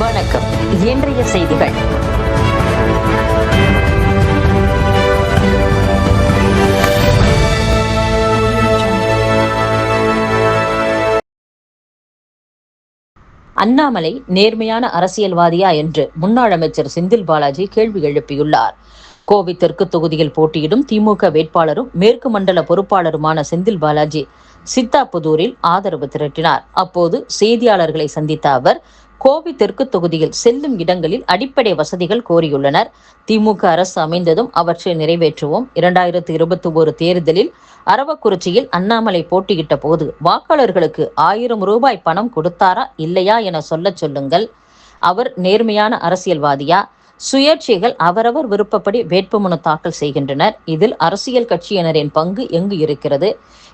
வணக்கம். இன்றைய செய்திகள். அண்ணாமலை நேர்மையான அரசியல்வாதியா என்று முன்னாள் அமைச்சர் செந்தில் பாலாஜி கேள்வி எழுப்பியுள்ளார். கோவை தெற்கு தொகுதியில் போட்டியிடும் திமுக வேட்பாளரும் மேற்கு மண்டல பொறுப்பாளருமான செந்தில் பாலாஜி சித்தாபுதூரில் ஆதரவு திரட்டினார். அப்போது செய்தியாளர்களை சந்தித்த அவர், கோவை தெற்கு தொகுதியில் செல்லும் இடங்களில் அடிப்படை வசதிகள் கோரியுள்ளனர். திமுக அரசு அமைந்ததும் அவற்றை நிறைவேற்றுவோம். 2021 தேர்தலில் அரவக்குறிச்சியில் அண்ணாமலை போட்டியிட்ட போது வாக்காளர்களுக்கு 1000 ரூபாய் பணம் கொடுத்தாரா இல்லையா என சொல்லுங்கள். அவர் நேர்மையான அரசியல்வாதியா? சுயேட்சைகள் அவரவர் விருப்பப்படி வேட்புமனு தாக்கல் செய்கின்றனர். இதில் அரசியல் கட்சியினரின் பங்கு எங்கு இருக்கிறது?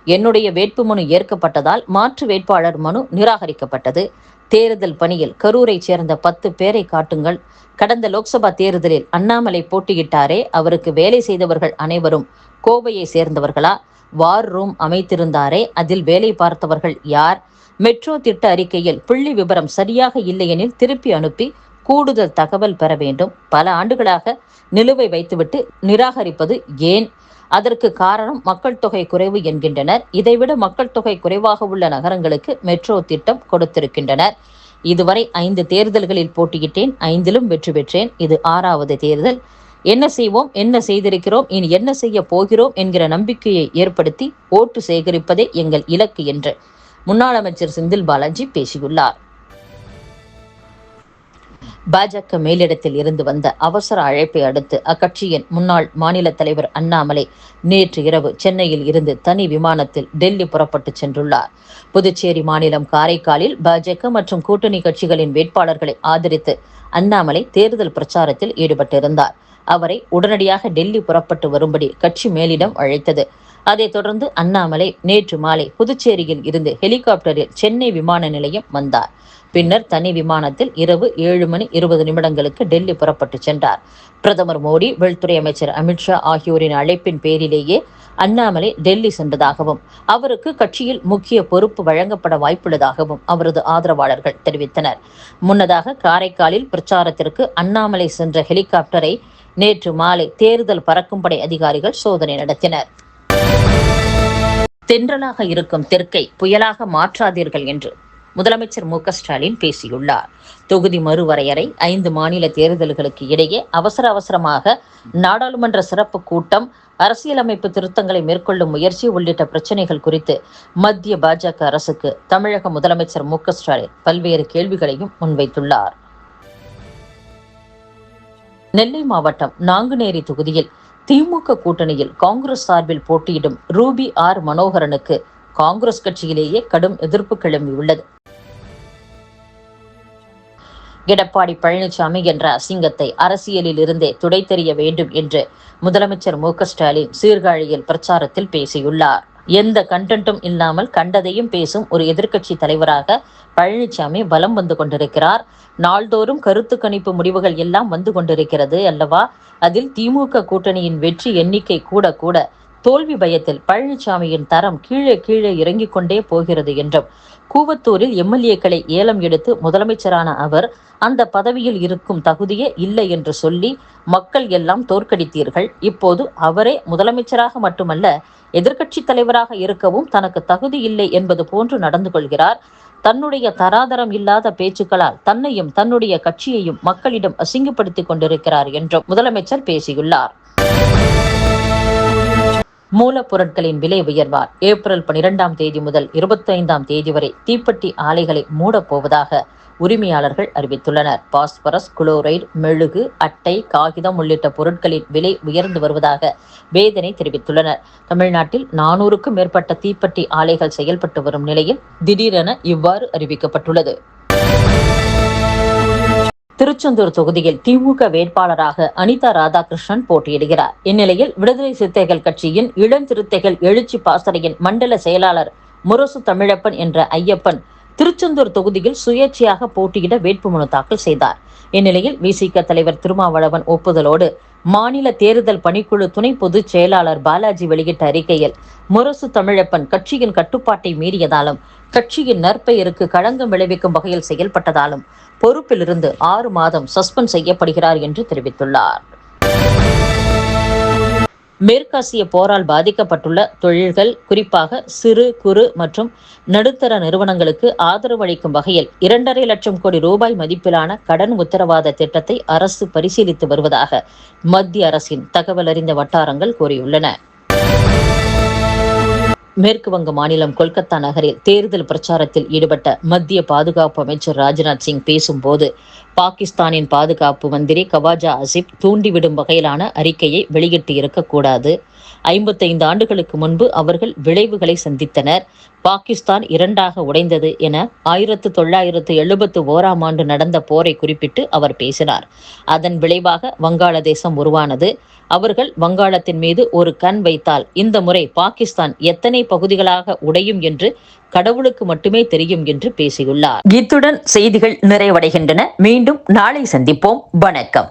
என்னுடைய வேட்புமனு ஏற்கப்பட்டதால் மாற்று வேட்பாளர் மனு நிராகரிக்கப்பட்டது. தேர்தல் பணியில் கரூரை சேர்ந்த 10 பேரை காட்டுங்கள். கடந்த லோக்சபா தேர்தலில் அண்ணாமலை போட்டியிட்டாரே, அவருக்கு வேலை செய்தவர்கள் அனைவரும் கோவையை சேர்ந்தவர்களா? வார் ரூம் அமைத்திருந்தாரே, அதில் வேலை பார்த்தவர்கள் யார்? மெட்ரோ திட்ட அறிக்கையில் புள்ளி விபரம் சரியாக இல்லையெனில் திருப்பி அனுப்பி கூடுதல் தகவல் பெற வேண்டும். பல ஆண்டுகளாக நிலுவை வைத்துவிட்டு நிராகரிப்பது ஏன்? அதற்கு காரணம் மக்கள் தொகை குறைவு என்கின்றனர். இதைவிட மக்கள் தொகை குறைவாக உள்ள நகரங்களுக்கு மெட்ரோ திட்டம் கொடுத்திருக்கின்றனர். இதுவரை 5 தேர்தல்களில் போட்டியிட்டேன், 5லும் வெற்றி பெற்றேன். இது 6வது தேர்தல். என்ன செய்வோம், என்ன செய்திருக்கிறோம், இனி என்ன செய்ய போகிறோம் என்கிற நம்பிக்கையை ஏற்படுத்தி ஓட்டு சேகரிப்பதே எங்கள் இலக்கு என்று முன்னாள் அமைச்சர் செந்தில் பாலாஜி பேசியுள்ளார். பாஜக மேலிடத்தில் இருந்து வந்த அவசர அழைப்பை அடுத்து அக்கட்சியின் முன்னாள் மாநில தலைவர் அண்ணாமலை நேற்று இரவு சென்னையில் இருந்து தனி விமானத்தில் டெல்லி புறப்பட்டு சென்றுள்ளார். புதுச்சேரி மாநிலம் காரைக்காலில் பாஜக மற்றும் கூட்டணி கட்சிகளின் வேட்பாளர்களை ஆதரித்து அண்ணாமலை தேர்தல் பிரச்சாரத்தில் ஈடுபட்டிருந்தார். அவரை உடனடியாக டெல்லி புறப்பட்டு வரும்படி கட்சி மேலிடம் அழைத்தது. அதைத் தொடர்ந்து அண்ணாமலை நேற்று மாலை புதுச்சேரியில் இருந்து ஹெலிகாப்டரில் சென்னை விமான நிலையம் வந்தார். பின்னர் தனி விமானத்தில் இரவு 7:20 டெல்லி புறப்பட்டு சென்றார். பிரதமர் மோடி, உள்துறை அமைச்சர் அமித்ஷா ஆகியோரின் அழைப்பின் பேரிலேயே அண்ணாமலை டெல்லி சென்றதாகவும் அவருக்கு கட்சியில் முக்கிய பொறுப்பு வழங்கப்பட வாய்ப்புள்ளதாகவும் அவரது ஆதரவாளர்கள் தெரிவித்தனர். முன்னதாக காரைக்காலில் பிரச்சாரத்திற்கு அண்ணாமலை சென்ற ஹெலிகாப்டரை நேற்று மாலை தேர்தல் பறக்கும் படை அதிகாரிகள் சோதனை நடத்தினர். தென்றலாக இருக்கும் தெற்கை புயலாக மாற்றாதீர்கள் என்று முதலமைச்சர் மு.க.ஸ்டாலின் பேசியுள்ளார். தொகுதி மறுவரையறை, 5 மாநில தேர்தல்களுக்கு இடையே அவசரமாக நாடாளுமன்ற சிறப்பு கூட்டம், அரசியலமைப்பு திருத்தங்களை மேற்கொள்ளும் முயற்சி உள்ளிட்ட பிரச்சனைகள் குறித்து மத்திய பாஜக அரசுக்கு தமிழக முதலமைச்சர் மு.க.ஸ்டாலின் பல்வேறு கேள்விகளையும் முன்வைத்துள்ளார். நெல்லை மாவட்டம் நாங்குநேரி தொகுதியில் திமுக கூட்டணியில் காங்கிரஸ் சார்பில் போட்டியிடும் ரூபி ஆர் மனோகரனுக்கு காங்கிரஸ் கட்சியிலேயே கடும் எதிர்ப்பு கிளம்பியுள்ளது. எடப்பாடி பழனிசாமி என்ற அசிங்கத்தை அரசியலில் இருந்தே துடைத்தெறிய வேண்டும் என்று முதலமைச்சர் மு.க.ஸ்டாலின் சீர்காழியில் பிரச்சாரத்தில் பேசியுள்ளார். எந்த கண்டென்ட்டும் இல்லாமல் கண்டதையும் பேசும் ஒரு எதிர்க்கட்சி தலைவராக பழனிசாமி வலம் வந்து கொண்டிருக்கிறார். நாள்தோறும் கருத்து கணிப்பு முடிவுகள் எல்லாம் வந்து கொண்டிருக்கிறது அல்லவா? அதில் திமுக கூட்டணியின் வெற்றி எண்ணிக்கை கூட தோல்வி பயத்தில் பழனிசாமியின் தரம் கீழே இறங்கிக் கொண்டே போகிறது என்றும், கூவத்தூரில் எம்எல்ஏக்களை ஏலம் எடுத்து முதலமைச்சரான அவர் அந்த பதவியில் இருக்கும் தகுதியே இல்லை என்று சொல்லி மக்கள் எல்லாம் தோற்கடித்தீர்கள். இப்போது அவரே முதலமைச்சராக மட்டுமல்ல, எதிர்க்கட்சி தலைவராக இருக்கவும் தனக்கு தகுதி இல்லை என்பது போன்று நடந்து கொள்கிறார். தன்னுடைய தராதரம் இல்லாத பேச்சுக்களால் தன்னையும் தன்னுடைய கட்சியையும் மக்களிடம் அசிங்கப்படுத்திக் கொண்டிருக்கிறார் என்றும் முதலமைச்சர் பேசியுள்ளார். மூலப்பொருட்களின் விலை உயர்வால் ஏப்ரல் 12ஆம் தேதி முதல் 25ஆம் தேதி வரை தீப்பெட்டி ஆலைகளை மூடப்போவதாக உரிமையாளர்கள் அறிவித்துள்ளனர். பாஸ்பரஸ், குளோரைடு, மெழுகு, அட்டை, காகிதம் உள்ளிட்ட பொருட்களின் விலை உயர்ந்து வருவதாக வேதனை தெரிவித்துள்ளனர். தமிழ்நாட்டில் 400க்கும் மேற்பட்ட தீப்பெட்டி ஆலைகள் செயல்பட்டு வரும் நிலையில் திடீரென இவ்வாறு அறிவிக்கப்பட்டுள்ளது. திருச்செந்தூர் தொகுதியில் திமுக வேட்பாளராக அனிதா ராதாகிருஷ்ணன் போட்டியிடுகிறார். இந்நிலையில் விடுதலை சிறுத்தைகள் கட்சியின் இளஞ்சிறுத்தைகள் எழுச்சி பாசறையின் மண்டல செயலாளர் முரசு தமிழப்பன் என்ற ஐயப்பன் திருச்செந்தூர் தொகுதியில் சுயேட்சையாக போட்டியிட வேட்புமனு தாக்கல் செய்தார். இந்நிலையில் விசிக தலைவர் திருமாவளவன் ஒப்புதலோடு மாநில தேர்தல் பணிக்குழு துணை பொதுச் செயலாளர் பாலாஜி வெளியிட்ட அறிக்கையில், முரசு தமிழப்பன் கட்சியின் கட்டுப்பாட்டை மீறியதாலும், கட்சியின் நற்பெயருக்கு களங்கம் விளைவிக்கும் வகையில் செயல்பட்டதாலும் பொறுப்பிலிருந்து 6 மாதம் சஸ்பெண்ட் செய்யப்படுகிறார் என்று தெரிவித்துள்ளார். மேற்காசிய போரால் பாதிக்கப்பட்டுள்ள தொழில்கள், குறிப்பாக சிறு குறு மற்றும் நடுத்தர நிறுவனங்களுக்கு ஆதரவு அளிக்கும் வகையில் 2.5 லட்சம் கோடி ரூபாய் மதிப்பிலான கடன் உத்தரவாத திட்டத்தை அரசு பரிசீலித்து வருவதாக மத்திய அரசின் தகவல் அறிந்த வட்டாரங்கள் கூறியுள்ளன. மேற்கு வங்க மாநிலம் கொல்கத்தா நகரில் தேர்தல் பிரச்சாரத்தில் ஈடுபட்ட மத்திய பாதுகாப்பு அமைச்சர் ராஜ்நாத் சிங் பேசும்போது, பாகிஸ்தானின் பாதுகாப்பு மந்திரி கவாஜா ஆசிப் தூண்டிவிடும் வகையிலான அறிக்கையை வெளியிட்டு இருக்கக்கூடாது. 55 ஆண்டுகளுக்கு முன்பு அவர்கள் விளைவுகளை சந்தித்தனர். பாகிஸ்தான் 2ஆக உடைந்தது என 1971ஆம் ஆண்டு நடந்த போரை குறிப்பிட்டு அவர் பேசினார். அதன் விளைவாக வங்காளதேசம் உருவானது. அவர்கள் வங்காளத்தின் மீது ஒரு கண் வைத்தால் இந்த முறை பாகிஸ்தான் எத்தனை பகுதிகளாக உடையும் என்று கடவுளுக்கு மட்டுமே தெரியும் என்று பேசியுள்ளார். இத்துடன் செய்திகள் நிறைவடைகின்றன. மீண்டும் நாளை சந்திப்போம். வணக்கம்.